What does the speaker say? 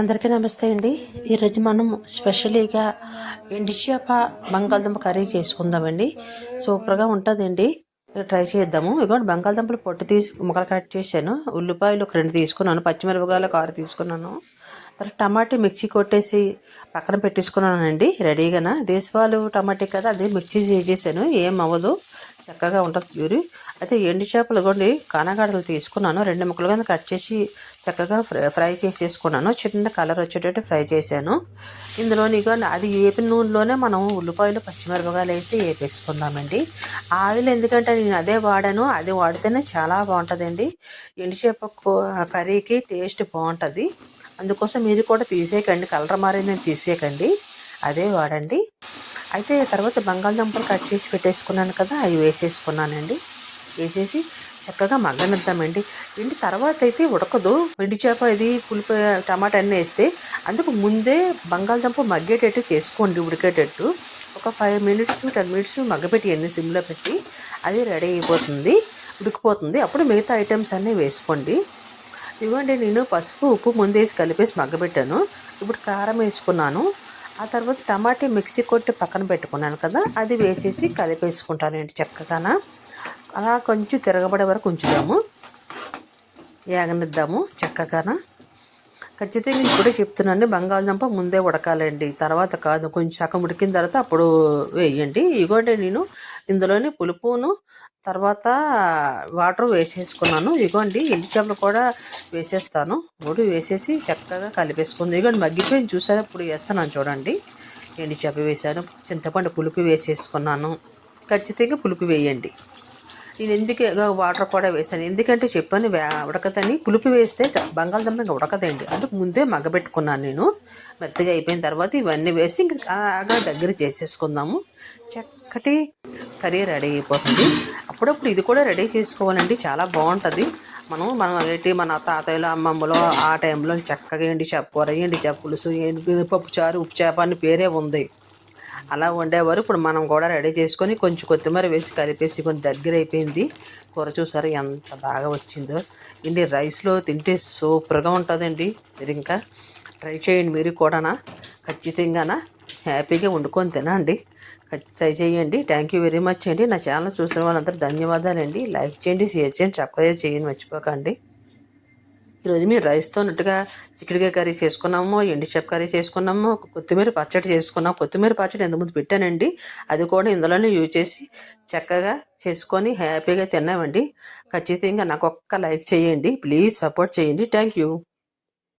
అందరికీ నమస్తే అండి. ఈరోజు మనం స్పెషల్గా ఎండు చేప బంగాళదుంప కర్రీ చేసుకుందామండి. సూపర్గా ఉంటుందండి. ట్రై చేద్దాము. ఇదిగోండి బంగాళదుంపలు పొట్టు తీసి ముక్కలు కట్ చేశాను. ఉల్లిపాయలు ఒక 2 తీసుకున్నాను. పచ్చిమిరపకాయలు ఒక 6 తీసుకున్నాను. తర్వాత టమాటా మిక్సీ కొట్టేసి పక్కన పెట్టేసుకున్నానండి రెడీగాన. దేశవాళీ టమాటా కదా, అది మిక్సీ చేసేసాను. ఏం అవ్వదు, చక్కగా ఉంటుంది ప్యూరీ. అయితే ఎండు చేపలు ఇవ్వండి కానగాడలు తీసుకున్నాను. 2 ముక్కలు కింద కట్ చేసి చక్కగా ఫ్రై చేసేసుకున్నాను. చిన్న కలర్ వచ్చేటట్టు ఫ్రై చేశాను. ఇందులోని ఇగోండి అది వేపిన నూనెలోనే మనం ఉల్లిపాయలు పచ్చిమిరపకాయలు వేసి వేపేసుకుందామండి. ఆయిల్ ఎందుకంటే నేను అదే వాడాను. అది వాడితేనే చాలా బాగుంటుందండి. ఎండు చేప కర్రీకి టేస్ట్ బాగుంటుంది. అందుకోసం మీరు కూడా తీసేయకండి, కలర్ మారిందని తీసేయకండి, అదే వాడండి. అయితే తర్వాత బంగాళదుంపలు కట్ చేసి పెట్టేసుకున్నాను కదా, అవి వేసేసుకున్నానండి. వేసేసి చక్కగా మగ్గనిద్దామండి. ఎండి తర్వాత అయితే ఉడకదు. ఎండు చేప ఇది పులిపి టమాటా అన్నీ వేస్తే అందుకు ముందే బంగాళదుంప మగ్గేటట్టు చేసుకోండి, ఉడికేటట్టు. ఒక 5 మినిట్స్ 10 మినిట్స్ మగ్గపెట్టి సిమ్లో పెట్టి అది రెడీ అయిపోతుంది, ఉడికిపోతుంది. అప్పుడు మిగతా ఐటమ్స్ అన్నీ వేసుకోండి. ఇవ్వండి నేను పసుపు ఉప్పు ముందేసి కలిపేసి మగ్గబెట్టాను. ఇప్పుడు కారం వేసుకున్నాను. ఆ తర్వాత టమాటా మిక్సీ కొట్టి పక్కన పెట్టుకున్నాను కదా, అది వేసేసి కలిపేసుకుంటానండి చక్కగాన. అలా కొంచెం తిరగబడే వరకు ఉంచుదాము, ఏగనిద్దాము చక్కగాన. ఖచ్చితంగా ఇప్పుడే చెప్తున్నాను, బంగాళదుంప ముందే ఉడకాలండి, తర్వాత కాదు. కొంచెం సగం ఉడికిన తర్వాత అప్పుడు వేయండి. ఇగోండి నేను ఇందులోని పులుపును తర్వాత వాటర్ వేసేసుకున్నాను. ఇగోండి ఎండు చేపలు కూడా వేసేస్తాను. 3 వేసేసి చక్కగా కలిపేసుకుంది. ఇగోండి మగ్గిపోయింది చూసారా, ఇప్పుడు వేస్తున్నాను చూడండి. ఎండు చేప వేసాను, చింతపండు పులుపు వేసేసుకున్నాను. ఖచ్చితంగా పులుపు వేయండి. నేను ఎందుకు వాటర్ కూడా వేసాను, ఎందుకంటే చెప్పాను ఉడకదని. పులుపు వేస్తే బంగాళదుంప ఇంకా ఉడకదండి, అందుకు ముందే మగ్గబెట్టుకున్నాను నేను. మెత్తగా అయిపోయిన తర్వాత ఇవన్నీ వేసి ఇంక బాగా దగ్గర చేసేసుకుందాము. చక్కటి కర్రీ రెడీ అయిపోతుంది. అప్పుడప్పుడు ఇది కూడా రెడీ చేసుకోవాలండి, చాలా బాగుంటుంది. మన తాతయ్యలు అమ్మమ్మలు ఆ టైంలో చక్కగా ఎండి చేప కూర, ఎండి చేప పులుసు, పప్పు చారు, ఉప్పు చేప అని పేరే ఉంది, అలా వండేవారు. ఇప్పుడు మనం కూడా రెడీ చేసుకొని కొంచెం కొత్తిమీర వేసి కలిపేసి కొంచెం దగ్గర అయిపోయింది. కూర చూసారా ఎంత బాగా వచ్చిందో. ఇండి రైస్లో తింటే సూపర్గా ఉంటుందండి. మీరు ఇంకా ట్రై చేయండి మీరు కూడానా, ఖచ్చితంగానా హ్యాపీగా వండుకొని తినండి. ట్రై చేయండి. థ్యాంక్ యూ వెరీ మచ్ అండి. నా ఛానల్ చూసిన వాళ్ళందరూ ధన్యవాదాలండి. లైక్ చేయండి, షేర్ చేయండి, సబ్స్క్రైబ్ చేయండి మర్చిపోకండి. ఈరోజు మేము రైస్తో నట్టుగా చిక్కుడుకాయ కర్రీ చేసుకున్నాము, ఎండు చేప కర్రీ చేసుకున్నాము, కొత్తిమీర పచ్చడి చేసుకున్నాము. కొత్తిమీర పచ్చడి ఎంతమంది పెట్టానండి, అది కూడా ఇందులోనే యూజ్ చేసి చక్కగా చేసుకొని హ్యాపీగా తిన్నామండి. ఖచ్చితంగా నాకు ఒక్క లైక్ చేయండి, ప్లీజ్ సపోర్ట్ చేయండి. Thank you.